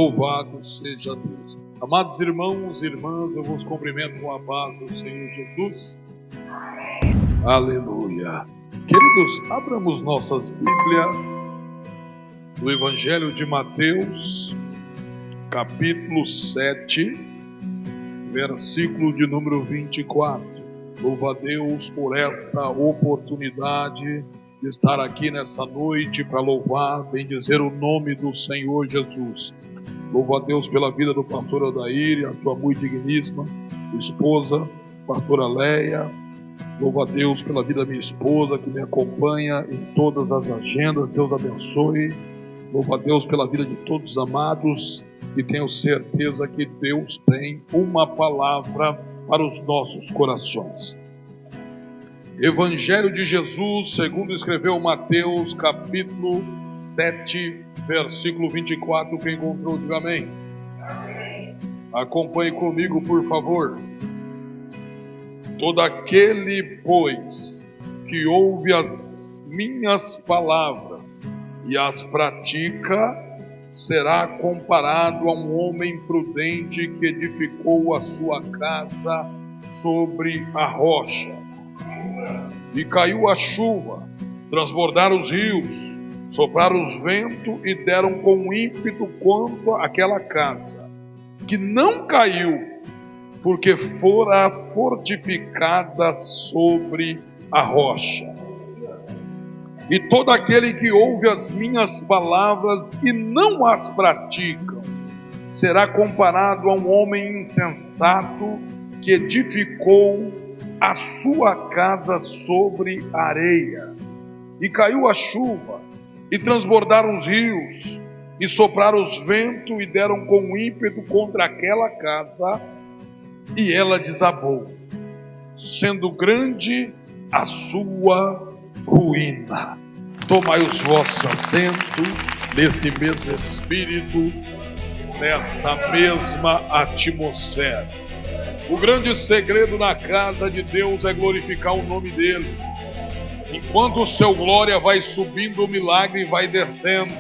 Louvado seja Deus. Amados irmãos e irmãs, eu vos cumprimento com a paz do Senhor Jesus. Aleluia. Queridos, abramos nossas Bíblias no Evangelho de Mateus, capítulo 7, versículo de número 24. Louva a Deus por esta oportunidade de estar aqui nessa noite para louvar, bendizer o nome do Senhor Jesus. Louvo a Deus pela vida do pastor Odair e a sua muito digníssima esposa, pastora Leia. Louvo a Deus pela vida da minha esposa que me acompanha em todas as agendas. Deus abençoe. Louvo a Deus pela vida de todos os amados e tenho certeza que Deus tem uma palavra para os nossos corações. Evangelho de Jesus, segundo escreveu Mateus, capítulo 7, versículo 24. Quem encontrou, diga amém. Amém. Acompanhe comigo, por favor. Todo aquele, pois, que ouve as minhas palavras e as pratica, será comparado a um homem prudente que edificou a sua casa sobre a rocha. E caiu a chuva, transbordaram os rios, sopraram os ventos e deram com ímpeto contra aquela casa, que não caiu, porque fora fortificada sobre a rocha. E todo aquele que ouve as minhas palavras e não as pratica, será comparado a um homem insensato que edificou a sua casa sobre a areia. E caiu a chuva, e transbordaram os rios, e sopraram os ventos, e deram com ímpeto contra aquela casa, e ela desabou, sendo grande a sua ruína. Tomai os vossos assentos, nesse mesmo espírito, nessa mesma atmosfera. O grande segredo na casa de Deus é glorificar o nome dele. Enquanto o seu glória vai subindo, o milagre vai descendo.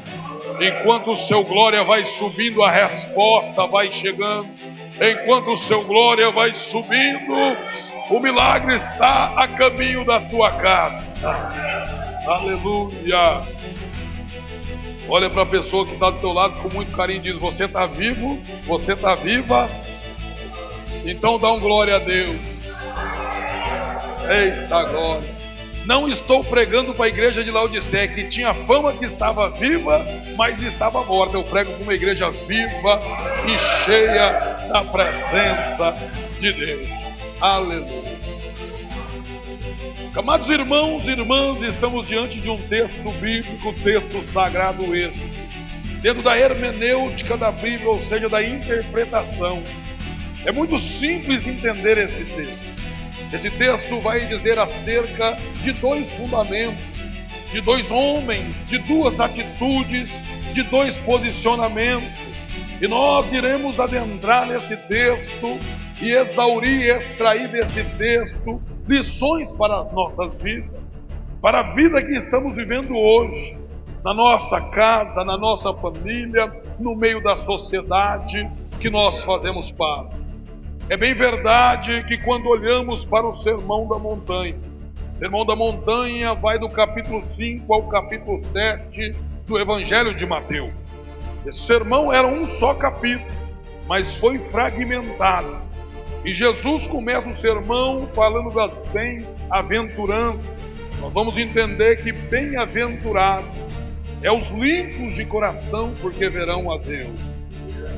Enquanto o seu glória vai subindo, a resposta vai chegando. Enquanto o seu glória vai subindo, o milagre está a caminho da tua casa. Aleluia. Olha para a pessoa que está do teu lado com muito carinho e diz: você está vivo? Você está viva? Então dá um glória a Deus. Eita glória. Não estou pregando para a igreja de Laodiceia, que tinha fama que estava viva, mas estava morta. Eu prego para uma igreja viva e cheia da presença de Deus. Aleluia. Amados irmãos e irmãs, estamos diante de um texto bíblico, texto sagrado este, dentro da hermenêutica da Bíblia, ou seja, da interpretação. É muito simples entender esse texto. Esse texto vai dizer acerca de dois fundamentos, de dois homens, de duas atitudes, de dois posicionamentos. E nós iremos adentrar nesse texto e exaurir e extrair desse texto lições para as nossas vidas, para a vida que estamos vivendo hoje, na nossa casa, na nossa família, no meio da sociedade que nós fazemos parte. É bem verdade que quando olhamos para o Sermão da Montanha, o Sermão da Montanha vai do capítulo 5 ao capítulo 7 do Evangelho de Mateus. Esse sermão era um só capítulo, mas foi fragmentado. E Jesus começa o sermão falando das bem-aventuranças. Nós vamos entender que bem-aventurado é os limpos de coração, porque verão a Deus.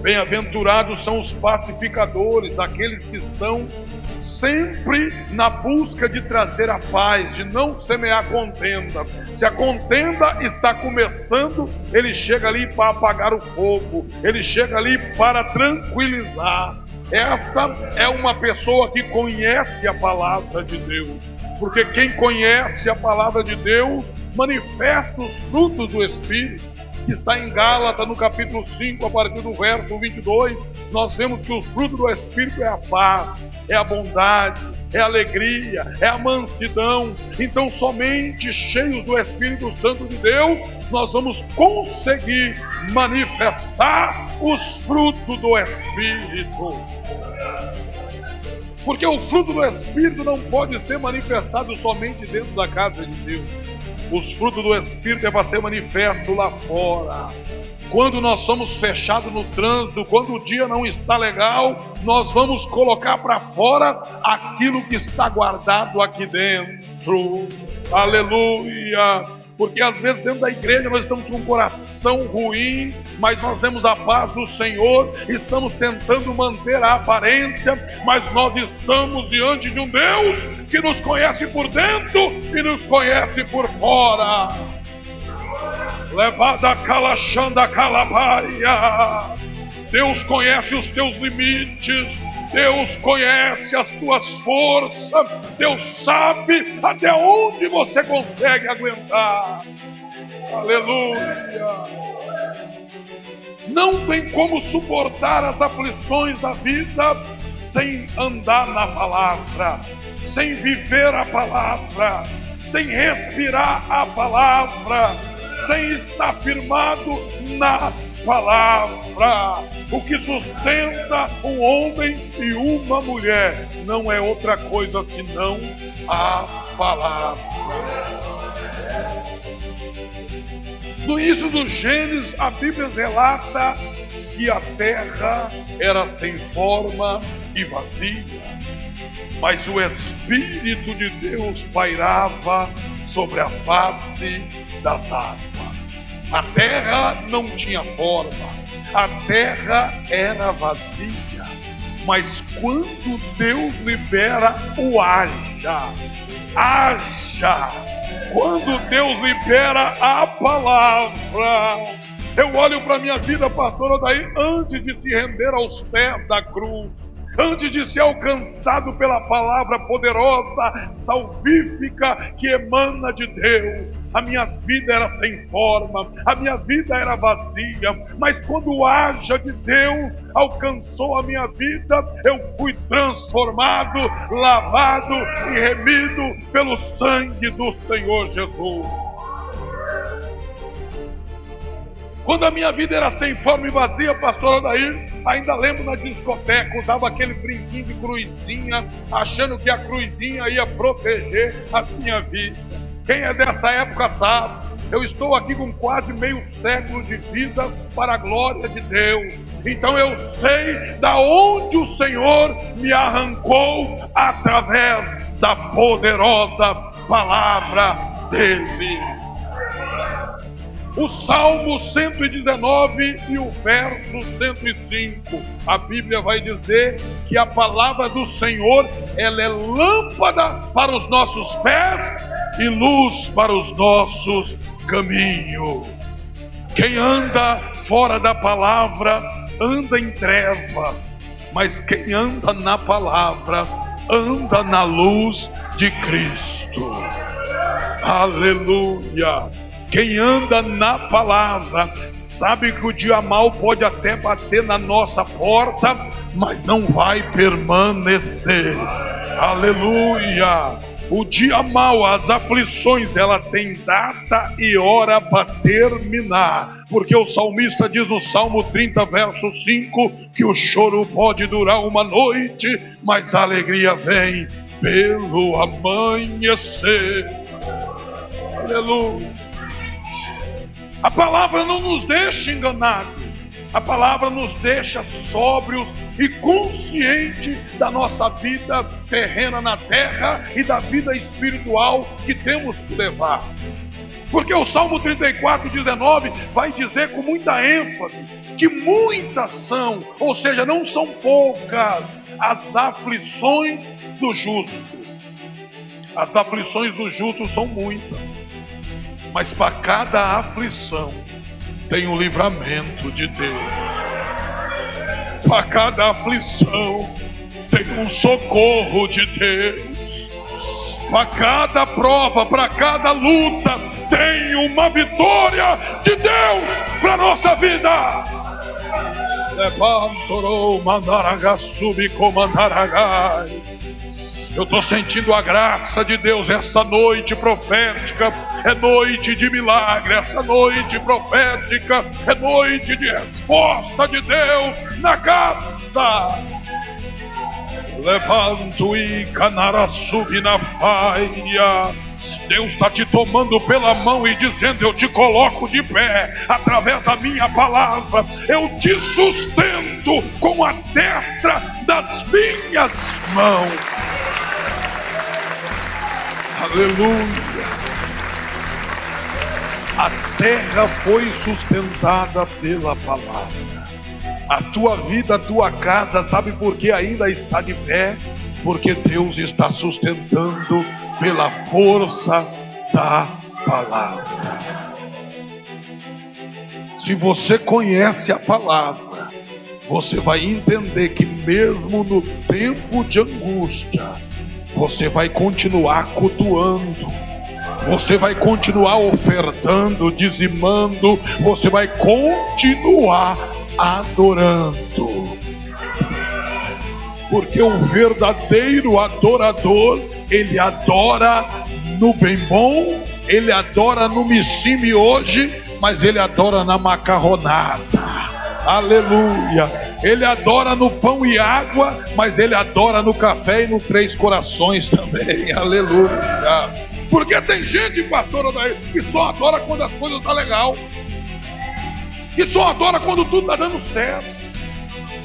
Bem-aventurados são os pacificadores, aqueles que estão sempre na busca de trazer a paz, de não semear contenda. Se a contenda está começando, ele chega ali para apagar o fogo, ele chega ali para tranquilizar. Essa é uma pessoa que conhece a palavra de Deus, porque quem conhece a palavra de Deus manifesta os frutos do Espírito, que está em Gálatas, no capítulo 5, a partir do verso 22, nós vemos que o fruto do Espírito é a paz, é a bondade, é a alegria, é a mansidão. Então, somente cheios do Espírito Santo de Deus, nós vamos conseguir manifestar os frutos do Espírito. Porque o fruto do Espírito não pode ser manifestado somente dentro da casa de Deus. Os frutos do Espírito é para ser manifesto lá fora. Quando nós somos fechados no trânsito, quando o dia não está legal, nós vamos colocar para fora aquilo que está guardado aqui dentro. Aleluia! Porque às vezes dentro da igreja nós estamos com um coração ruim, mas nós temos a paz do Senhor, estamos tentando manter a aparência, mas nós estamos diante de um Deus que nos conhece por dentro e nos conhece por fora. Levada calachanda calabaia. Deus conhece os teus limites, Deus conhece as tuas forças, Deus sabe até onde você consegue aguentar. Aleluia! Não tem como suportar as aflições da vida sem andar na palavra, sem viver a palavra, sem respirar a palavra, sem estar firmado na palavra. O que sustenta um homem e uma mulher não é outra coisa senão a palavra. No início do Gênesis, a Bíblia relata que a terra era sem forma e vazia, mas o Espírito de Deus pairava sobre a face das águas. A terra não tinha forma, a terra era vazia, mas quando Deus libera o haja, quando Deus libera a palavra, eu olho para a minha vida, pastor Odair, antes de se render aos pés da cruz, antes de ser alcançado pela palavra poderosa, salvífica, que emana de Deus, a minha vida era sem forma, a minha vida era vazia, mas quando o haja de Deus alcançou a minha vida, eu fui transformado, lavado e remido pelo sangue do Senhor Jesus. Quando a minha vida era sem forma e vazia, pastor Odair, ainda lembro na discoteca, usava aquele brinquinho de cruzinha, achando que a cruzinha ia proteger a minha vida. Quem é dessa época sabe, eu estou aqui com quase meio século de vida para a glória de Deus. Então eu sei da onde o Senhor me arrancou através da poderosa palavra dele. O Salmo 119 e o verso 105, a Bíblia vai dizer que a palavra do Senhor, ela é lâmpada para os nossos pés e luz para os nossos caminhos. Quem anda fora da palavra anda em trevas, mas quem anda na palavra anda na luz de Cristo. Aleluia! Quem anda na palavra sabe que o dia mau pode até bater na nossa porta, mas não vai permanecer. Aleluia! O dia mau, as aflições, ela tem data e hora para terminar. Porque o salmista diz no Salmo 30, verso 5, que o choro pode durar uma noite, mas a alegria vem pelo amanhecer. Aleluia! A palavra não nos deixa enganados, a palavra nos deixa sóbrios e conscientes da nossa vida terrena na terra e da vida espiritual que temos que levar. Porque o Salmo 34, 19 vai dizer com muita ênfase que muitas são, ou seja, não são poucas, as aflições do justo. As aflições do justo são muitas. Mas para cada aflição tem um livramento de Deus. Para cada aflição tem um socorro de Deus. Para cada prova, para cada luta tem uma vitória de Deus para a nossa vida. Levantorou, mandaraga, subcomandaragai. Eu estou sentindo a graça de Deus esta noite profética. É noite de milagre. Essa noite profética é noite de resposta de Deus na casa. Levanto e canara sub na faia. Deus está te tomando pela mão e dizendo: eu te coloco de pé através da minha palavra. Eu te sustento com a destra das minhas mãos. Aleluia. A terra foi sustentada pela palavra. A tua vida, a tua casa, sabe por que ainda está de pé? Porque Deus está sustentando pela força da palavra. Se você conhece a palavra, você vai entender que mesmo no tempo de angústia, você vai continuar cultuando, você vai continuar ofertando, dizimando, você vai continuar adorando. Porque o verdadeiro adorador, ele adora no bem bom, ele adora no missime hoje, mas ele adora na macarronada. Aleluia. Ele adora no pão e água, mas ele adora no café e no Três Corações também. Aleluia. Porque tem gente, pastora, que só adora quando as coisas estão legal, que só adora quando tudo está dando certo.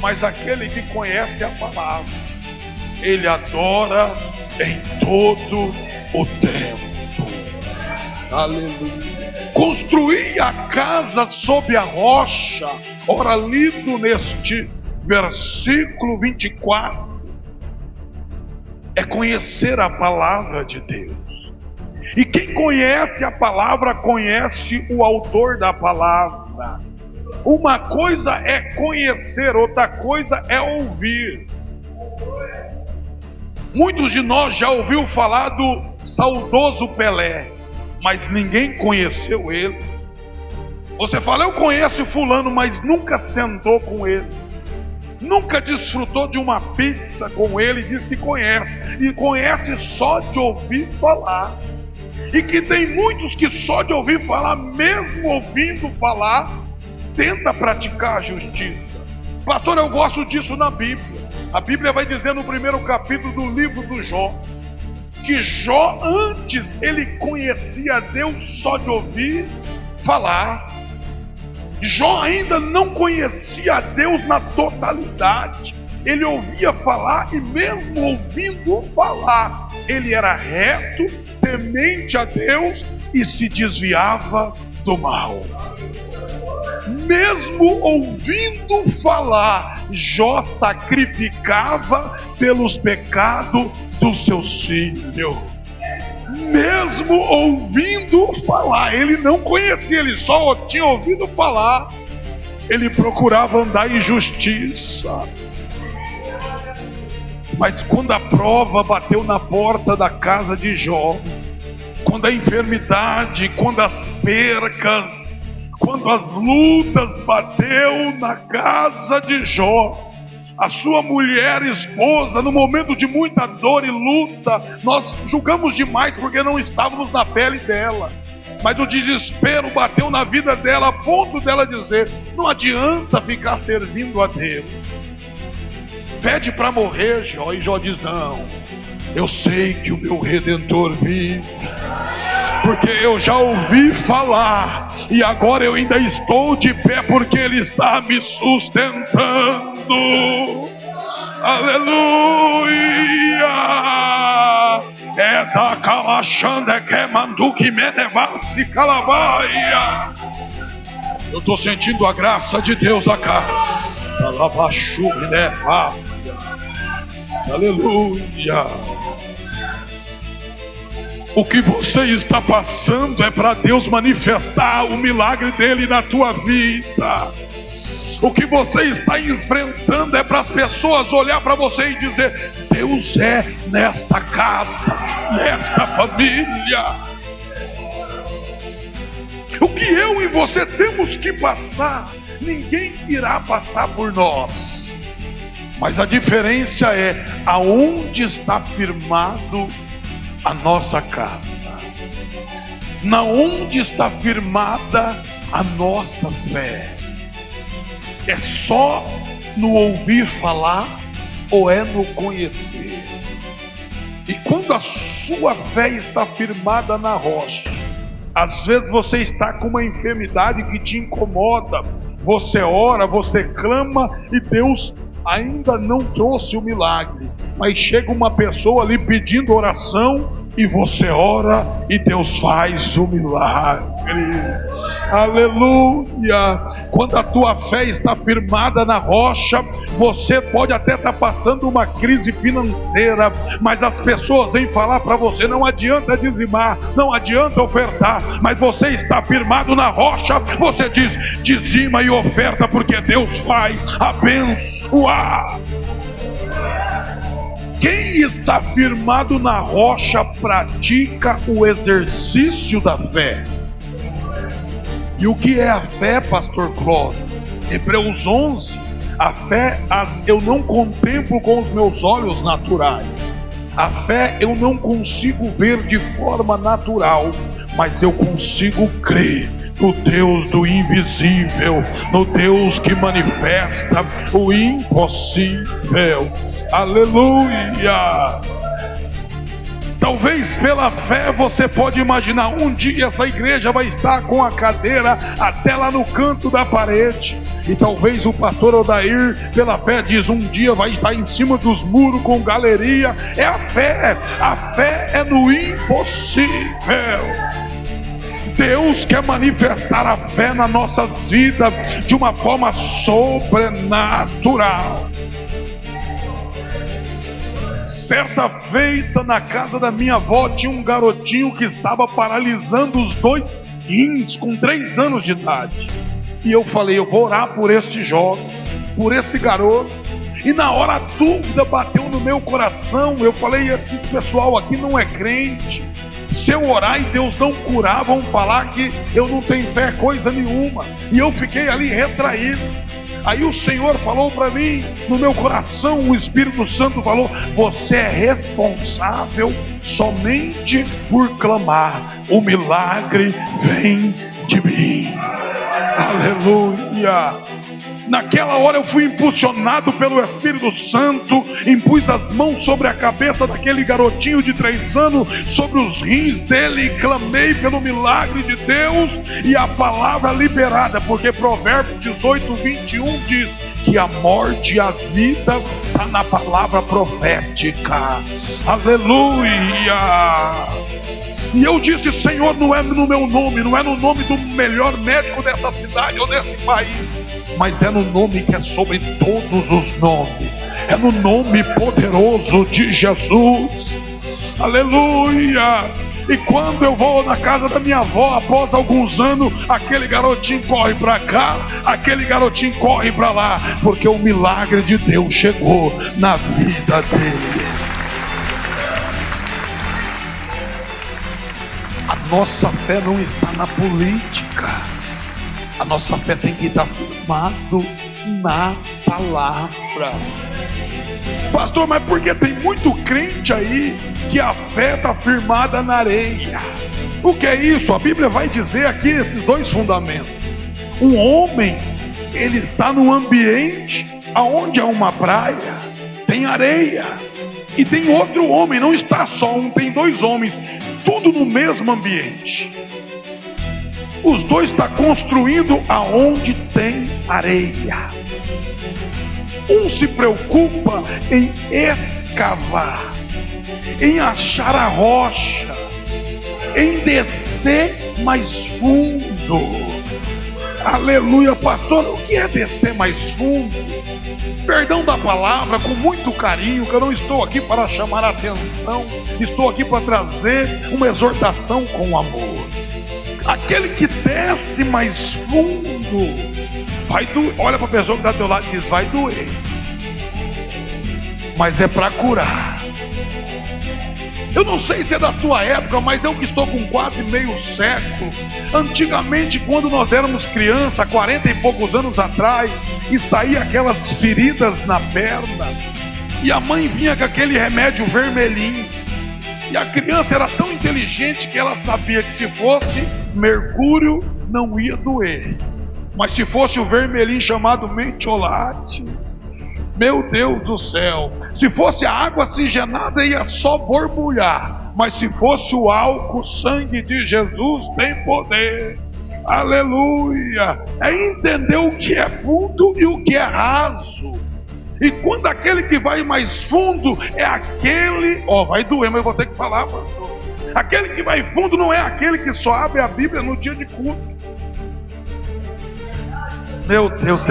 Mas aquele que conhece a palavra, ele adora em todo o tempo. Aleluia. Construir a casa sob a rocha, ora lido neste versículo 24, é conhecer a palavra de Deus. E quem conhece a palavra, conhece o autor da palavra. Uma coisa é conhecer, outra coisa é ouvir. Muitos de nós já ouviu falar do saudoso Pelé, mas ninguém conheceu ele. Você fala: eu conheço fulano, mas nunca sentou com ele, nunca desfrutou de uma pizza com ele, diz que conhece, e conhece só de ouvir falar. E que tem muitos que só de ouvir falar, mesmo ouvindo falar, tenta praticar a justiça. Pastor, eu gosto disso na Bíblia. A Bíblia vai dizer no primeiro capítulo do livro do Jó, que Jó antes ele conhecia Deus só de ouvir falar. Jó ainda não conhecia Deus na totalidade. Ele ouvia falar, e mesmo ouvindo falar, ele era reto, temente a Deus e se desviava do mal. Mesmo ouvindo falar, Jó sacrificava pelos pecados dos seus filhos. Mesmo ouvindo falar, ele não conhecia, ele só tinha ouvido falar. Ele procurava andar em justiça. Mas quando a prova bateu na porta da casa de Jó, quando a enfermidade, quando as percas, quando as lutas bateu na casa de Jó, a sua mulher, esposa, no momento de muita dor e luta, nós julgamos demais porque não estávamos na pele dela. Mas o desespero bateu na vida dela a ponto dela dizer: não adianta ficar servindo a Deus. Pede para morrer, Jó. E Jó diz: não, eu sei que o meu Redentor vive, porque eu já ouvi falar, e agora eu ainda estou de pé, porque Ele está me sustentando. Aleluia! É da calachanda que mandou que me levasse calavaia. Eu estou sentindo a graça de Deus na casa. Aleluia. O que você está passando é para Deus manifestar o milagre dele na tua vida. O que você está enfrentando é para as pessoas olhar para você e dizer: Deus é nesta casa, nesta família. O que eu e você temos que passar ninguém irá passar por nós. Mas a diferença é aonde está firmado a nossa casa, na onde está firmada a nossa fé. É só no ouvir falar ou é no conhecer? E quando a sua fé está firmada na rocha, às vezes você está com uma enfermidade que te incomoda, você ora, você clama e Deus ainda não trouxe o milagre, mas chega uma pessoa ali pedindo oração e você ora e Deus faz o milagre. Aleluia! Quando a tua fé está firmada na rocha, você pode até estar passando uma crise financeira, mas as pessoas vêm falar para você: não adianta dizimar, não adianta ofertar, mas você está firmado na rocha. Você diz: dizima e oferta, porque Deus vai abençoar. Quem está firmado na rocha pratica o exercício da fé. E o que é a fé, pastor Clóvis? Hebreus 11, a fé eu não contemplo com os meus olhos naturais. A fé eu não consigo ver de forma natural, mas eu consigo crer no Deus do invisível, no Deus que manifesta o impossível. Aleluia! Talvez pela fé você pode imaginar: um dia essa igreja vai estar com a cadeira até lá no canto da parede. E talvez o pastor Odair, pela fé, diz: um dia vai estar em cima dos muros com galeria. É a fé é no impossível. Deus quer manifestar a fé nas nossas vidas de uma forma sobrenatural. Certa feita, na casa da minha avó, tinha um garotinho que estava paralisando os 2 rins com 3 anos de idade. E eu falei: eu vou orar por esse jovem, por esse garoto. E na hora a dúvida bateu no meu coração. Eu falei: esse pessoal aqui não é crente. Se eu orar e Deus não curar, vão falar que eu não tenho fé coisa nenhuma. E eu fiquei ali retraído. Aí o Senhor falou para mim, no meu coração, o Espírito Santo falou: você é responsável somente por clamar. O milagre vem de mim. Aleluia! Naquela hora eu fui impulsionado pelo Espírito Santo, impus as mãos sobre a cabeça daquele garotinho de 3 anos, sobre os rins dele, e clamei pelo milagre de Deus e a palavra liberada, porque Provérbios 18:21 diz que a morte e a vida está na palavra profética. Aleluia! E eu disse: Senhor, não é no meu nome, não é no nome do melhor médico dessa cidade ou desse país, mas é no nome que é sobre todos os nomes, é no nome poderoso de Jesus. Aleluia! E quando eu vou na casa da minha avó, após alguns anos, aquele garotinho corre para cá, aquele garotinho corre para lá, porque o milagre de Deus chegou na vida dele. A nossa fé não está na política. A nossa fé tem que estar firmado na palavra. Pastor, mas por que tem muito crente aí que a fé está firmada na areia? O que é isso? A Bíblia vai dizer aqui esses 2 fundamentos. Um homem, ele está num ambiente onde há uma praia, tem areia. E tem outro homem, não está só um, tem 2 homens, tudo no mesmo ambiente. Os 2 estão construindo aonde tem areia. Um se preocupa em escavar, em achar a rocha, em descer mais fundo. Aleluia, pastor, o que é descer mais fundo? Perdão da palavra, com muito carinho, que eu não estou aqui para chamar a atenção, estou aqui para trazer uma exortação com amor. Aquele que desce mais fundo, vai doer. Olha para a pessoa que está do teu lado e diz: vai doer, mas é para curar. Eu não sei se é da tua época, mas eu que estou com quase meio século. Antigamente, quando nós éramos criança, 40 e poucos anos atrás, e saía aquelas feridas na perna, e a mãe vinha com aquele remédio vermelhinho, e a criança era tão inteligente que ela sabia que se fosse mercúrio não ia doer, mas se fosse o vermelhinho chamado mentiolate, meu Deus do céu, se fosse a água oxigenada ia só borbulhar, mas se fosse o álcool, o sangue de Jesus tem poder. Aleluia! É entender o que é fundo e o que é raso. E quando aquele que vai mais fundo é aquele, vai doer, mas eu vou ter que falar, pastor. Aquele que vai fundo não é aquele que só abre a Bíblia no dia de culto. Meu Deus,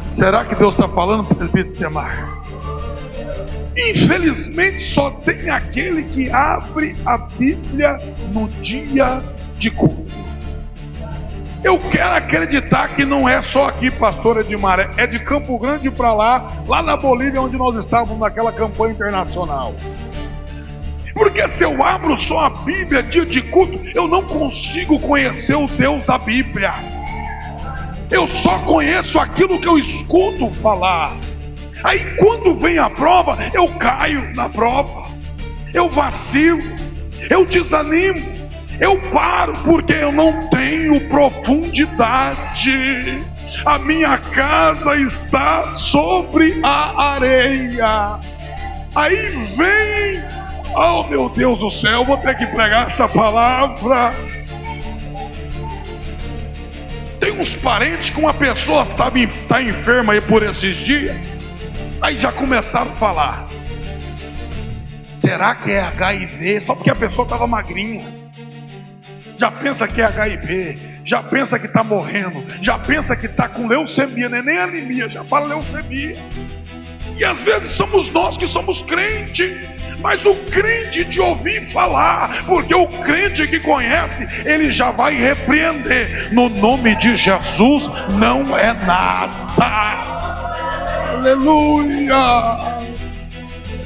será que Deus está falando, presbítero Semar? Infelizmente só tem aquele que abre a Bíblia no dia de culto. Eu quero acreditar que não é só aqui, pastor Edmar, é de Campo Grande para lá na Bolívia, onde nós estávamos naquela campanha internacional. Porque se eu abro só a Bíblia dia de culto, eu não consigo conhecer o Deus da Bíblia. Eu só conheço aquilo que eu escuto falar. Aí quando vem a prova, eu caio na prova, eu vacilo, eu desanimo, eu paro, porque eu não tenho profundidade. A minha casa está sobre a areia. Aí vem, oh meu Deus do céu, vou ter que pregar essa palavra. Tem uns parentes que uma pessoa está enferma aí por esses dias, aí já começaram a falar: será que é HIV? Só porque a pessoa estava magrinha. Já pensa que é HIV, já pensa que está morrendo, já pensa que está com leucemia, não é nem anemia, já fala leucemia. E às vezes somos nós que somos crente, mas o crente de ouvir falar, porque o crente que conhece, ele já vai repreender. No nome de Jesus não é nada. Aleluia.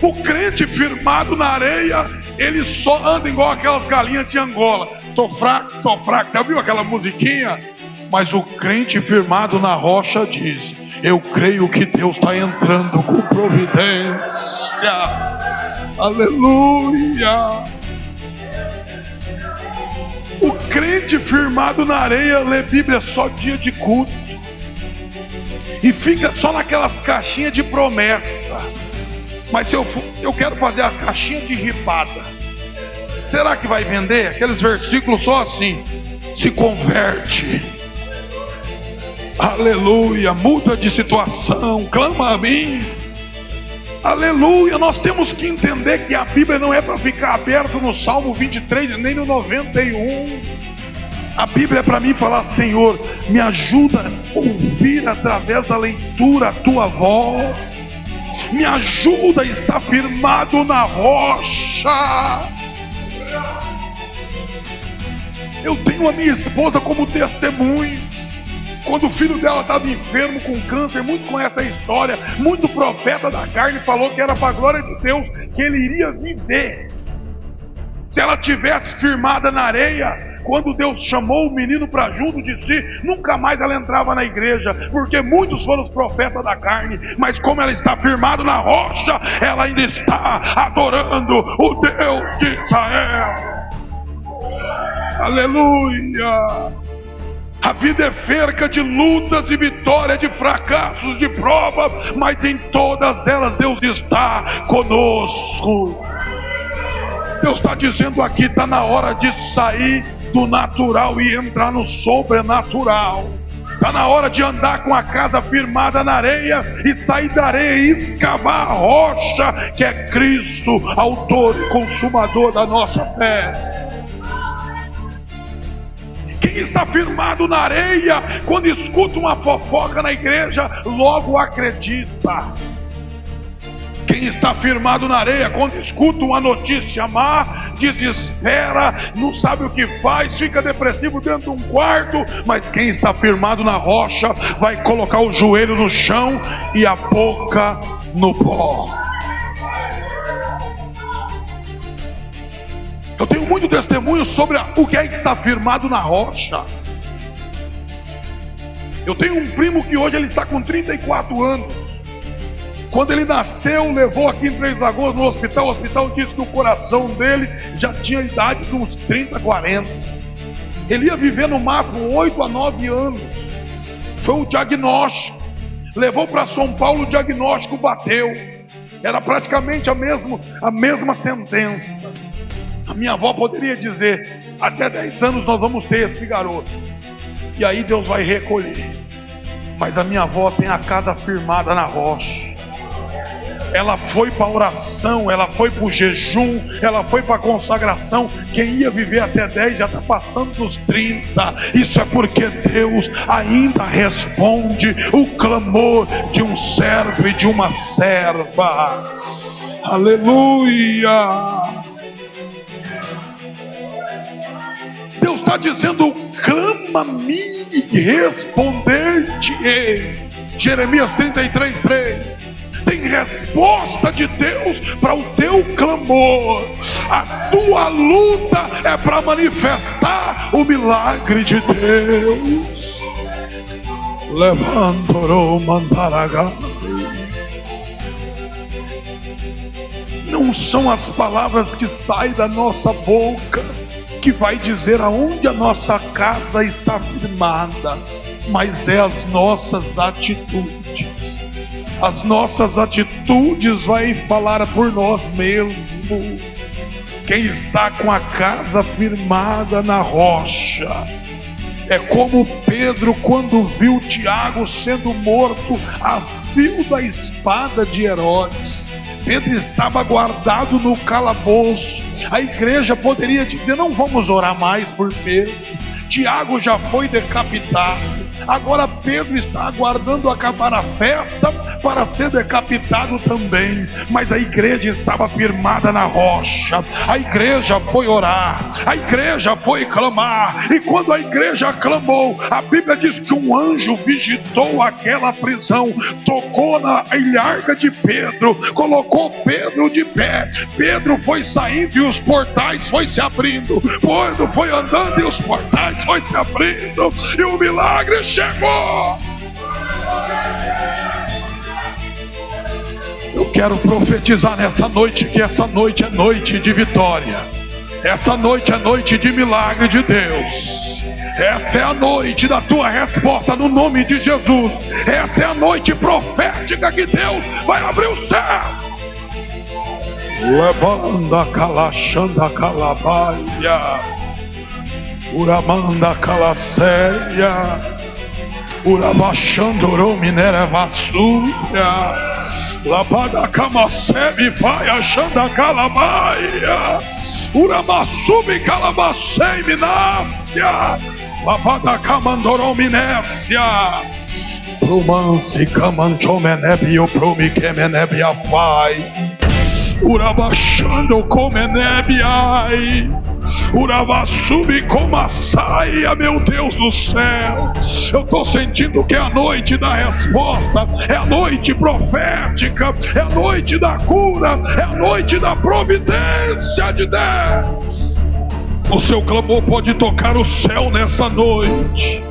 O crente firmado na areia, ele só anda igual aquelas galinhas de Angola. Tô fraco, já viu aquela musiquinha? Mas o crente firmado na rocha diz: eu creio que Deus está entrando com providência. Aleluia. O crente firmado na areia lê Bíblia só dia de culto e fica só naquelas caixinhas de promessa. Mas se eu quero fazer a caixinha de ripada, será que vai vender? Aqueles versículos só assim: se converte, aleluia, muda de situação, clama a mim, aleluia. Nós temos que entender que a Bíblia não é para ficar aberto no Salmo 23 nem no 91. A Bíblia é para mim falar: Senhor, me ajuda a ouvir através da leitura a tua voz, me ajuda a estar firmado na rocha. Eu tenho a minha esposa como testemunho. Quando o filho dela estava enfermo com câncer, muito conhece a história, muito profeta da carne falou que era para a glória de Deus, que ele iria viver. Se ela tivesse firmada na areia, quando Deus chamou o menino para junto de si, nunca mais ela entrava na igreja, porque muitos foram os profetas da carne, mas como ela está firmada na rocha, ela ainda está adorando o Deus de Israel. Aleluia. A vida é cerca de lutas e vitórias, de fracassos, de provas, mas em todas elas Deus está conosco. Deus está dizendo aqui: está na hora de sair do natural e entrar no sobrenatural. Está na hora de andar com a casa firmada na areia e sair da areia e escavar a rocha, que é Cristo, autor e consumador da nossa fé. Quem está firmado na areia, quando escuta uma fofoca na igreja, logo acredita. Quem está firmado na areia, quando escuta uma notícia má, desespera, não sabe o que faz, fica depressivo dentro de um quarto. Mas quem está firmado na rocha, vai colocar o joelho no chão e a boca no pó. Eu tenho muito testemunho sobre o que é estar firmado na rocha. Eu tenho um primo que hoje ele está com 34 anos. Quando ele nasceu, levou aqui em Três Lagoas no hospital. O hospital disse que o coração dele já tinha idade de uns 30, 40. Ele ia viver no máximo 8 a 9 anos. Foi o diagnóstico. Levou para São Paulo, o diagnóstico bateu. Era praticamente a mesma sentença. A minha avó poderia dizer: até 10 anos nós vamos ter esse garoto, e aí Deus vai recolher. Mas a minha avó tem a casa firmada na rocha. Ela foi para a oração, ela foi para o jejum, ela foi para a consagração. Quem ia viver até 10 já está passando dos 30. Isso é porque Deus ainda responde o clamor de um servo e de uma serva. Aleluia! Deus está dizendo: clama a mim e responder-te-ei. Jeremias 33:3. Tem resposta de Deus para o teu clamor. A tua luta é para manifestar o milagre de Deus. Levantarou mandaragai. Não são as palavras que saem da nossa boca que vai dizer aonde a nossa casa está firmada, mas é as nossas atitudes. As nossas atitudes vai falar por nós mesmos. Quem está com a casa firmada na rocha é como Pedro quando viu Tiago sendo morto a fio da espada de Herodes. Pedro estava guardado no calabouço. A igreja poderia dizer: não vamos orar mais por Pedro. Tiago já foi decapitado. Agora Pedro está aguardando acabar a festa para ser decapitado também. Mas a igreja estava firmada na rocha. A igreja foi orar, a igreja foi clamar. E quando a igreja clamou, a Bíblia diz que um anjo visitou aquela prisão, tocou na ilharga de Pedro, colocou Pedro de pé. Pedro foi saindo e os portais foi se abrindo. Pedro foi andando e os portais foi se abrindo. E o milagre chegou. Eu quero profetizar nessa noite que essa noite é noite de vitória. Essa noite é noite de milagre de Deus. Essa é a noite da tua resposta no nome de Jesus. Essa é a noite profética que Deus vai abrir o céu. Levanda calachanda calabaia, uramanda calaceia, urabachandoro minera vassúria, labada camasebe vai achanda calabaia, uramassubi calabacei minácia, labada camandoro minécia, promance camanchomenebio promiquemenebia pai, urabachando comenebiai, uravassubi comassaia, meu Deus do céu. Eu estou sentindo que é a noite da resposta, é a noite profética, é a noite da cura, é a noite da providência de Deus. O seu clamor pode tocar o céu nessa noite.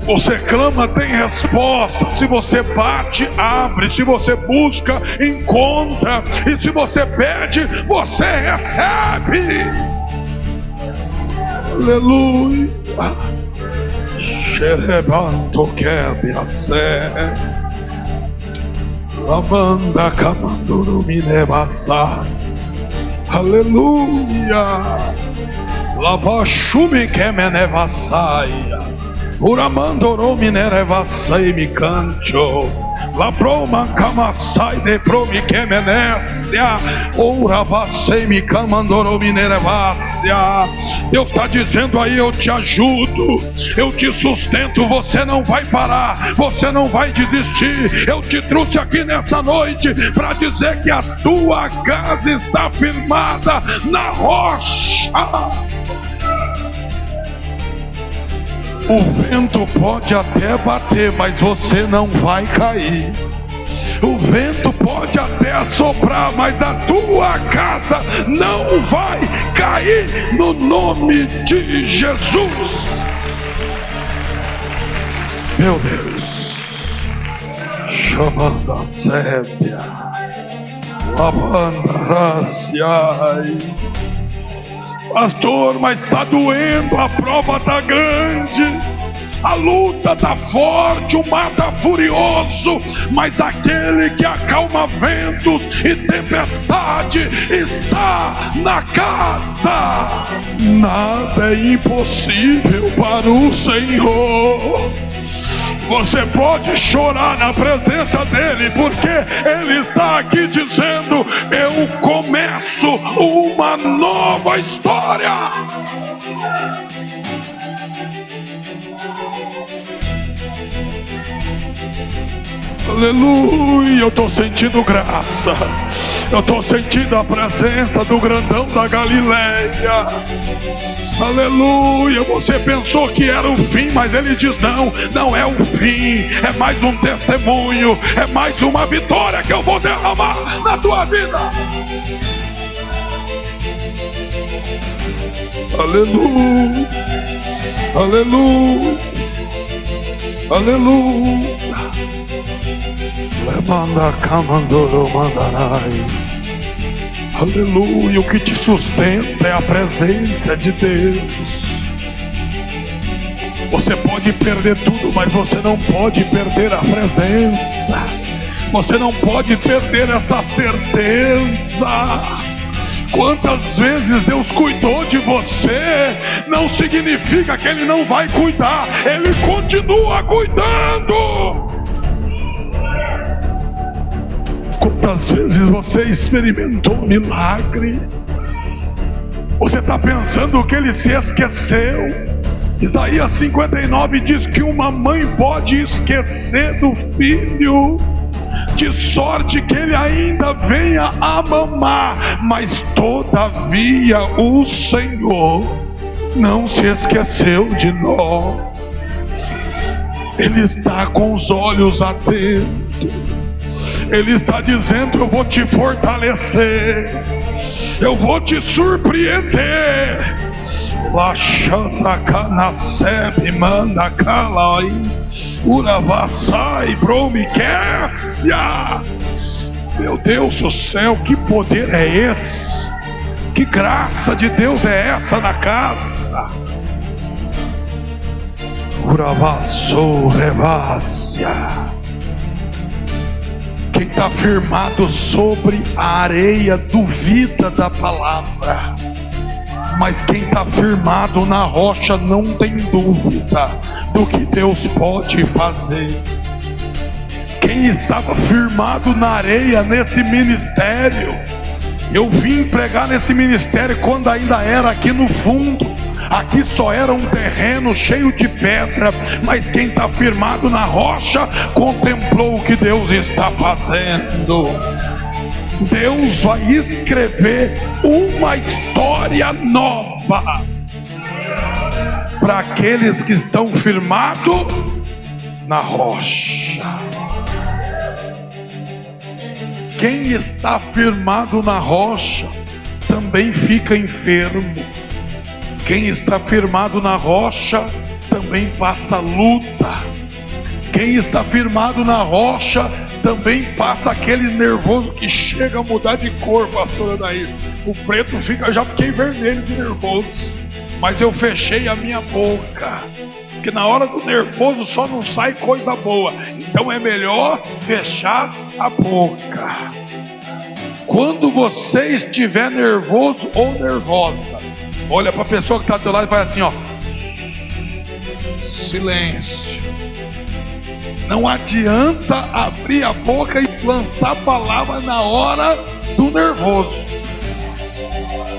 Você clama, tem resposta. Se você bate, abre. Se você busca, encontra. E se você pede, você recebe. Aleluia. Xerebanto quebe a sé, lavanda camanduru minebassai. Aleluia. Lavachume kemenevassaia, uramandoro minerevassai mi cancho, la broma camassai de promi kemenécia, uravassei mi camandoro minerevassia. Deus está dizendo aí: eu te ajudo, eu te sustento, você não vai parar, você não vai desistir. Eu te trouxe aqui nessa noite para dizer que a tua casa está firmada na rocha. O vento pode até bater, mas você não vai cair. O vento pode até soprar, mas a tua casa não vai cair no nome de Jesus. Meu Deus, chamando a sébia, lavandarasiai. Pastor, mas está doendo, a prova está grande, a luta está forte, o mar está furioso, mas aquele que acalma ventos e tempestade está na casa. Nada é impossível para o Senhor. Você pode chorar na presença dele, porque ele está aqui dizendo: eu começo uma nova história. Aleluia, eu estou sentindo graça, eu estou sentindo a presença do grandão da Galileia. Aleluia, você pensou que era o fim, mas ele diz: não, não é o fim, é mais um testemunho, é mais uma vitória que eu vou derramar na tua vida. Aleluia, aleluia, aleluia. Lemanda camandoro mandarai. Aleluia, o que te sustenta é a presença de Deus. Você pode perder tudo, mas você não pode perder a presença. Você não pode perder essa certeza. Quantas vezes Deus cuidou de você, não significa que Ele não vai cuidar, Ele continua cuidando. Quantas vezes você experimentou um milagre? Você está pensando que ele se esqueceu? Isaías 59 diz que uma mãe pode esquecer do filho, de sorte que ele ainda venha a mamar, mas todavia o Senhor não se esqueceu de nós. Ele está com os olhos atentos. Ele está dizendo: eu vou te fortalecer, eu vou te surpreender. Laxandacanacebe mandacalai uravassai bromiquécia. Meu Deus do céu, que poder é esse? Que graça de Deus é essa na casa? Uravassou revácia. Quem está firmado sobre a areia duvida da palavra, mas quem está firmado na rocha não tem dúvida do que Deus pode fazer. Quem estava firmado na areia nesse ministério, eu vim pregar nesse ministério quando ainda era aqui no fundo. Aqui só era um terreno cheio de pedra, mas quem está firmado na rocha contemplou o que Deus está fazendo. Deus vai escrever uma história nova para aqueles que estão firmados na rocha. Quem está firmado na rocha também fica enfermo. Quem está firmado na rocha também passa luta. Quem está firmado na rocha também passa aquele nervoso que chega a mudar de cor, pastora Daí. O preto fica, já fiquei vermelho de nervoso, mas eu fechei a minha boca, porque na hora do nervoso só não sai coisa boa. Então é melhor fechar a boca. Quando você estiver nervoso ou nervosa, olha para a pessoa que está do teu lado e faz assim, ó: silêncio. Não adianta abrir a boca e lançar palavra na hora do nervoso,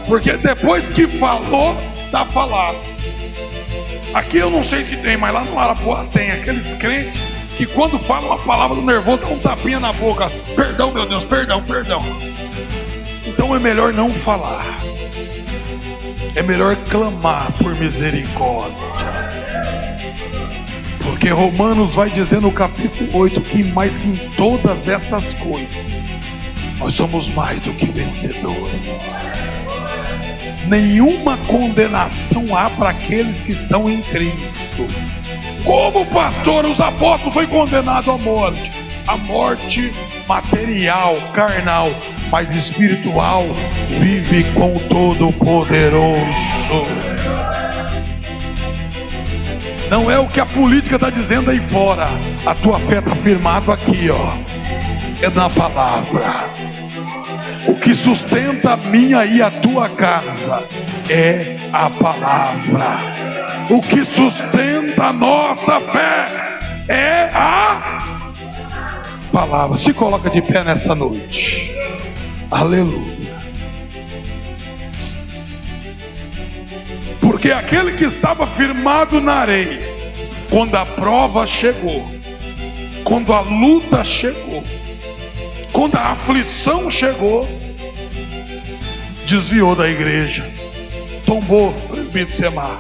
porque depois que falou, está falado. Aqui eu não sei se tem, mas lá no Arapuá tem aqueles crentes que quando falam uma palavra do nervoso, dá um tapinha na boca: perdão, meu Deus, perdão, perdão. Então é melhor não falar, é melhor clamar por misericórdia, porque Porque Romanos vai dizer no capítulo 8 que mais que em todas essas coisas nós somos mais do que vencedores. Nenhuma condenação há para aqueles que estão em Cristo. Como pastor, os apóstolos foi condenado à morte. A morte material, carnal, mas espiritual, vive com o Todo-Poderoso. Não é o que a política está dizendo aí fora. A tua fé está firmada aqui, ó. É na palavra. O que sustenta a minha e a tua casa é a palavra. O que sustenta a nossa fé é a palavra. Se coloca de pé nessa noite. Aleluia. Porque aquele que estava firmado na areia, quando a prova chegou, quando a luta chegou, quando a aflição chegou, desviou da igreja, tombou, presbítero Semar,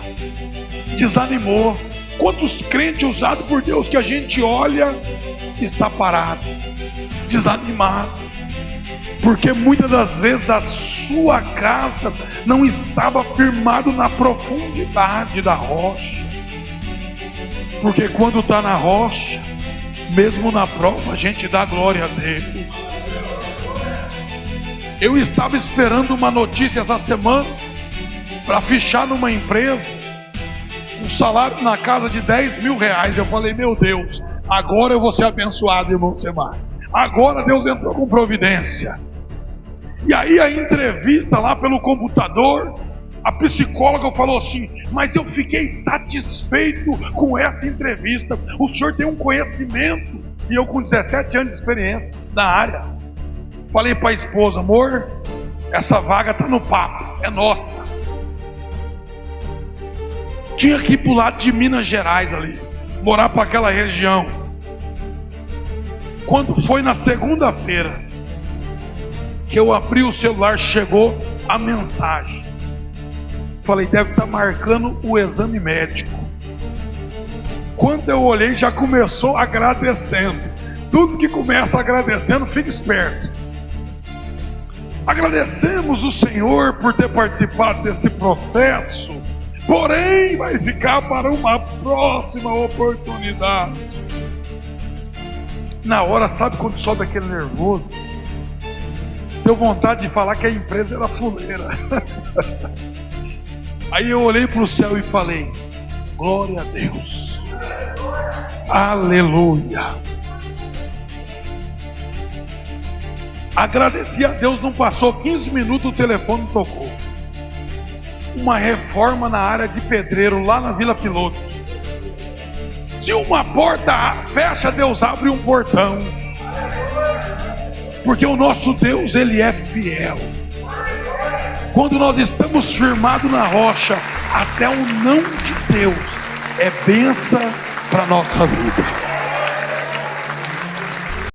desanimou. Quantos crentes usados por Deus que a gente olha, está parado, desanimado, porque muitas das vezes a sua casa não estava firmado na profundidade da rocha. Porque quando está na rocha, mesmo na prova, a gente dá glória a Deus. Eu estava esperando uma notícia essa semana para fichar numa empresa, um salário na casa de 10 mil reais. Eu falei, meu Deus, agora eu vou ser abençoado, irmão Semar. Agora Deus entrou com providência. E aí a entrevista lá pelo computador, a psicóloga falou assim, mas eu fiquei satisfeito com essa entrevista. O senhor tem um conhecimento. E eu com 17 anos de experiência na área. Falei para a esposa, amor, essa vaga está no papo, é nossa. Tinha que ir para o lado de Minas Gerais ali, morar para aquela região. Quando foi na segunda-feira que eu abri o celular, chegou a mensagem. Falei, deve estar marcando o exame médico. Quando eu olhei, já começou agradecendo. Tudo que começa agradecendo, fica esperto. Agradecemos o Senhor por ter participado desse processo, porém vai ficar para uma próxima oportunidade. Na hora, sabe quando sobe aquele nervoso? Deu vontade de falar que a empresa era fuleira. Aí eu olhei para o céu e falei, glória a Deus, aleluia. Agradeci a Deus, não passou 15 minutos, o telefone tocou. Uma reforma na área de pedreiro lá na Vila Piloto. Se uma porta fecha, Deus abre um portão. Porque o nosso Deus, Ele é fiel. Quando nós estamos firmados na rocha, até o não de Deus é bênção para a nossa vida.